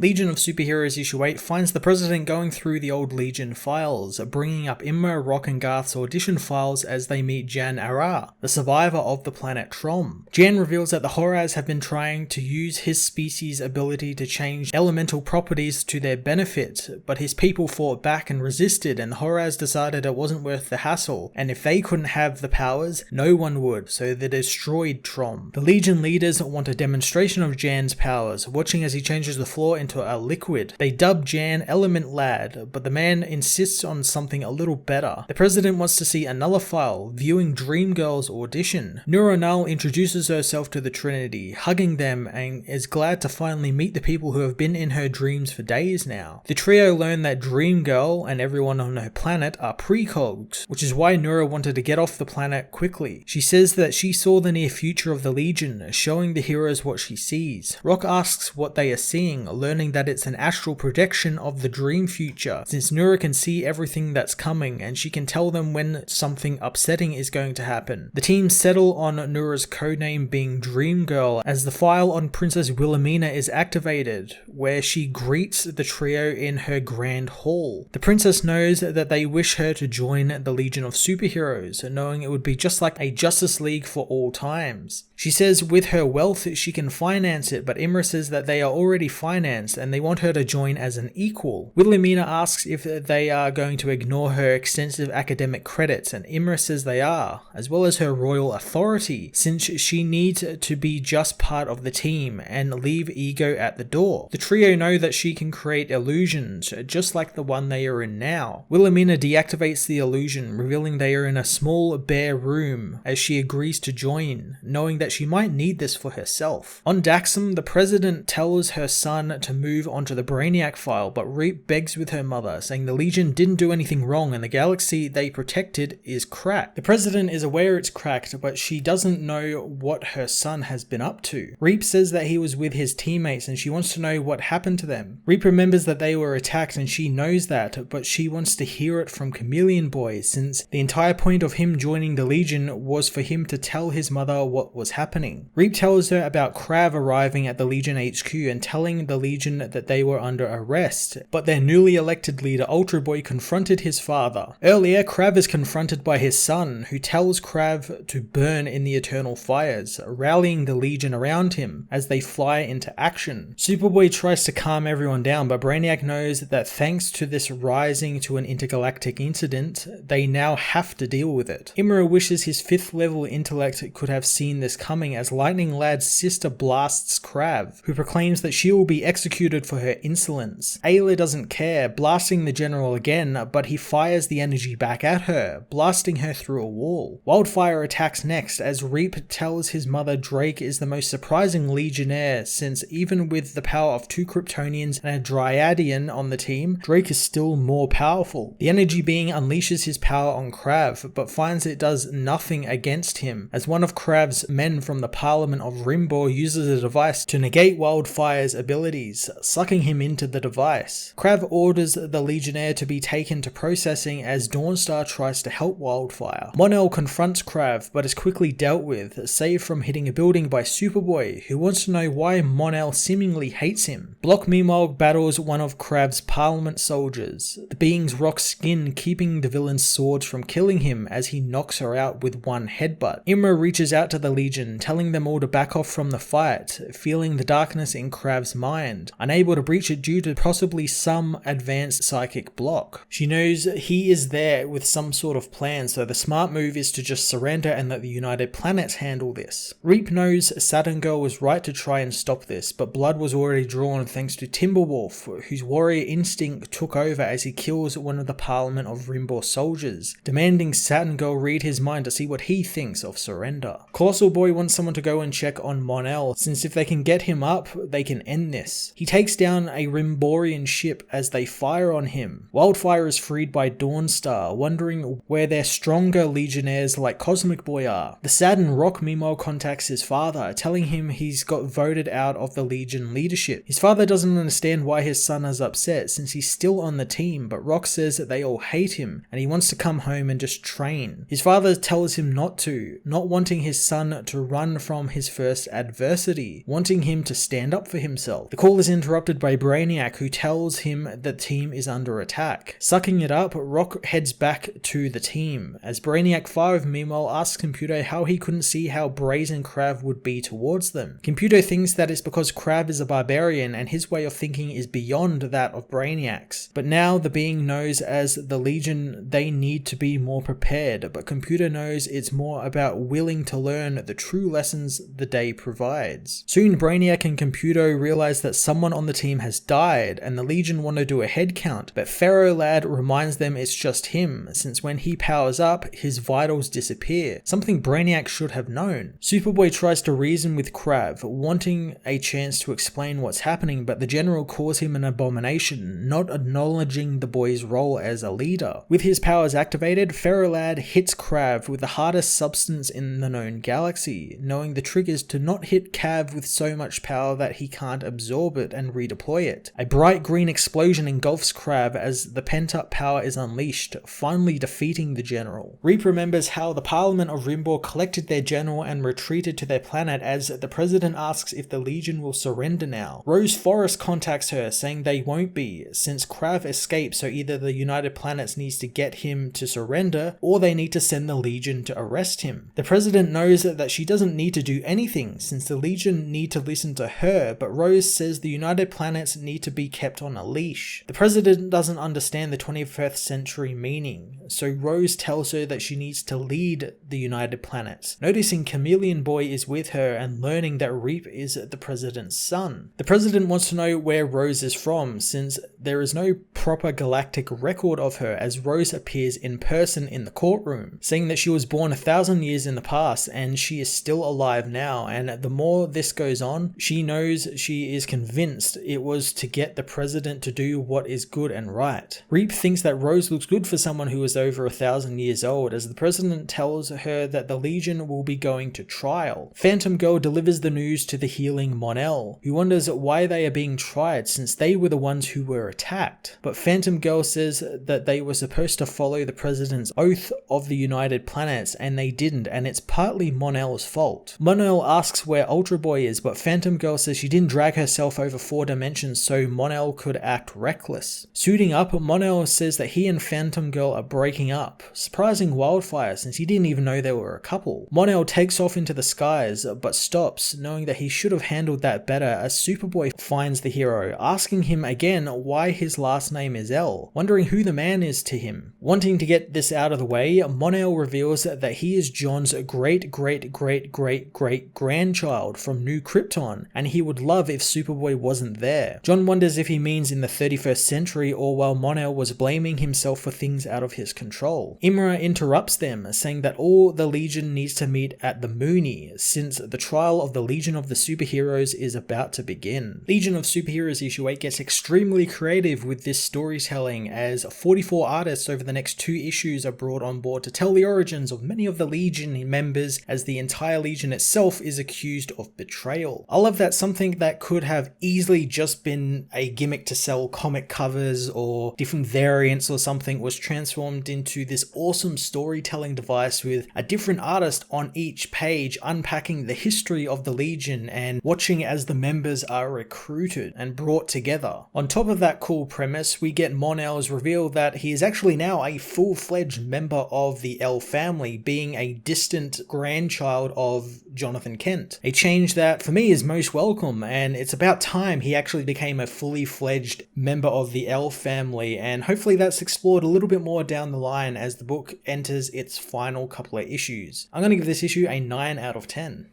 Legion of Superheroes issue 8 finds the President going through the old Legion files, bringing up Imra, Rock and Garth's audition files as they meet Jan Ara, the survivor of the planet Trom. Jan reveals that the Horaz have been trying to use his species' ability to change elemental properties to their benefit, but his people fought back and resisted, and the Horaz decided it wasn't worth the hassle, and if they couldn't have the powers, no one would, so they destroyed Trom. The Legion leaders want a demonstration of Jan's powers, watching as he changes the floor into a liquid. They dub Jan Element Lad, but the man insists on something a little better. The President wants to see another file, viewing Dreamgirl's audition. Nura Null introduces herself to the Trinity, hugging them, and is glad to finally meet the people who have been in her dreams for days now. The trio learn that Dreamgirl and everyone on her planet are precogs, which is why Nura wanted to get off the planet quickly. She says that she saw the near future of the Legion, showing the heroes what she sees. Rock asks what they are seeing, learning that it's an astral projection of the dream future, since Nura can see everything that's coming and she can tell them when something upsetting is going to happen. The team settle on Nura's codename being Dreamgirl as the file on Princess Wilhelmina is activated, where she greets the trio in her grand hall. The princess knows that they wish her to join the Legion of Superheroes, knowing it would be just like a Justice League for all times. She says with her wealth she can finance it, but Imra says that they are already financed and they want her to join as an equal. Wilhelmina asks if they are going to ignore her extensive academic credits, and Imra says they are, as well as her royal authority, since she needs to be just part of the team and leave ego at the door. The trio know that she can create illusions, just like the one they are in now. Wilhelmina deactivates the illusion, revealing they are in a small bare room as she agrees to join, knowing that she might need this for herself. On Daxam, the President tells her son to move onto the Brainiac file, but Reap begs with her mother, saying the Legion didn't do anything wrong and the galaxy they protected is cracked. The President is aware it's cracked, but she doesn't know what her son has been up to. Reap says that he was with his teammates and she wants to know what happened to them. Reap remembers that they were attacked and she knows that, but she wants to hear it from Chameleon Boy, since the entire point of him joining the Legion was for him to tell his mother what was happening. Reap tells her about Krav arriving at the Legion HQ and telling the Legion that they were under arrest, but their newly elected leader Ultra Boy confronted his father. Earlier, Krav is confronted by his son, who tells Krav to burn in the eternal fires, rallying the Legion around him as they fly into action. Superboy tries to calm everyone down, but Brainiac knows that thanks to this rising to an intergalactic incident, they now have to deal with it. Imra wishes his 5th level intellect could have seen this coming as Lightning Lad's sister blasts Krav, who proclaims that she will be executed for her insolence. Ayla doesn't care, blasting the general again, but he fires the energy back at her, blasting her through a wall. Wildfire attacks next as Reap tells his mother Drake is the most surprising Legionnaire, since even with the power of 2 Kryptonians and a Dryadian on the team, Drake is still more powerful. The energy being unleashes his power on Krav, but finds it does nothing against him, as one of Krav's men from the Parliament of Rimbor uses a device to negate Wildfire's abilities, sucking him into the device. Krav orders the Legionnaire to be taken to processing as Dawnstar tries to help Wildfire. Mon-El confronts Krav, but is quickly dealt with, saved from hitting a building by Superboy, who wants to know why Mon-El seemingly hates him. Block meanwhile battles one of Krav's Parliament soldiers. The being's rock skin keeping the villain's swords from killing him as he knocks her out with one headbutt. Imra reaches out to the Legion, telling them all to back off from the fight, feeling the darkness in Krav's mind, unable to breach it due to possibly some advanced psychic block. She knows he is there with some sort of plan, so the smart move is to just surrender and let the United Planets handle this. Reap knows Saturn Girl was right to try and stop this, but blood was already drawn thanks to Timberwolf, whose warrior instinct took over as he kills one of the Parliament of Rimbor soldiers, demanding Saturn Girl read his mind to see what he thinks of surrender. Colossal Boy wants someone to go and check on Mon-El, since if they can get him up, they can end this. He takes down a Rimborian ship as they fire on him. Wildfire is freed by Dawnstar, wondering where their stronger Legionnaires like Cosmic Boy are. The saddened Rock meanwhile contacts his father, telling him he's got voted out of the Legion leadership. His father doesn't understand why his son is upset since he's still on the team, but Rock says that they all hate him and he wants to come home and just train. His father tells him not to, not wanting his son to run from his first adversity, wanting him to stand up for himself. The call is interrupted by Brainiac, who tells him the team is under attack. Sucking it up, Rock heads back to the team, as Brainiac 5 meanwhile asks Computer how he couldn't see how brazen Krav would be towards them. Computer thinks that it's because Krav is a barbarian and his way of thinking is beyond that of Brainiac's. But now the being knows as the Legion, they need to be more prepared, but Computer knows it's more about willing to learn the true lessons the day provides. Soon Brainiac and Computer realize that someone on the team has died and the Legion want to do a head count, but Pharaoh Lad reminds them it's just him, since when he powers up, his vitals disappear, something Brainiac should have known. Superboy tries to reason with Krav, wanting a chance to explain what's happening, but the General calls him an abomination, not acknowledging the boy's role as a leader. With his powers activated, Pharaoh Lad hits Krav with the hardest substance in the known galaxy, knowing the trick is to not hit Cav with so much power that he can't absorb it and redeploy it. A bright green explosion engulfs Krav as the pent-up power is unleashed, finally defeating the General. Reap remembers how the Parliament of Rimbor collected their general and retreated to their planet as the President asks if the Legion will surrender now. Rose Forrest contacts her, saying they won't be, since Krav escaped, so either the United Planets needs to get him to surrender, or they need to send the Legion to arrest him. The President knows that she doesn't need to do anything, since the Legion need to listen to her, but Rose says the United Planets need to be kept on a leash. The President doesn't understand the 21st century meaning, so Rose tells her that she needs to lead the United Planets, noticing Chameleon Boy is with her and learning that Reap is the President's son. The President wants to know where Rose is from, since there is no proper galactic record of her, as Rose appears in person in the courtroom, saying that she was born 1,000 years in the past and she is still alive now, and the more this goes on, she knows she is convinced it was to get the President to do what is good and right. Reap thinks that Rose looks good for someone who is over 1,000 years old, as the President tells her that the Legion will be going to trial. Phantom Girl delivers the news to the healing Mon-El, who wonders why they are being tried since they were the ones who were attacked. But Phantom Girl says that they were supposed to follow the President's oath of the United Planets and they didn't, and it's partly Mon-El's fault. Mon-El asks where Ultra Boy is, but Phantom Girl says she didn't drag herself over 4 dimensions so Mon-El could act reckless. Suiting up, Mon-El says that he and Phantom Girl are breaking up, surprising Wildfire since he didn't even know they were a couple. Mon-El takes off into the skies but stops, knowing that he should have handled that better, as Superboy finds the hero, asking him again why his last name is L, wondering who the man is to him. Wanting to get this out of the way, Mon-El reveals that he is John's great-great-great-great-great-grandchild from New Krypton, and he would love if Superboy wasn't there. John wonders if he means in the 31st century or while Mon-El was blaming himself for things out of his control. Imra interrupts them, saying that all the Legion needs to meet at the Mooney, since the trial of the Legion of the Superheroes is about to begin. Legion of Superheroes issue 8 gets extremely creative with this storytelling, as 44 artists over the next 2 issues are brought on board to tell the origins of many of the Legion members, as the entire Legion itself is accused of betrayal. I love that something that could have easily just been a gimmick to sell comic covers or different variants or something was transformed into this awesome storytelling device with a different artist on each page unpacking the history of the Legion and watching as the members are recruited and brought together. On top of that cool premise, we get Mon-El's reveal that he is actually now a full-fledged member of the L family, being a distant grandchild of Jonathan Kent. A change that for me is most welcome, and it's about time he actually became a fully fledged member of the L family, and hopefully that's explored a little bit more down the line as the book enters its final couple of issues. I'm going to give this issue a 9 out of 10.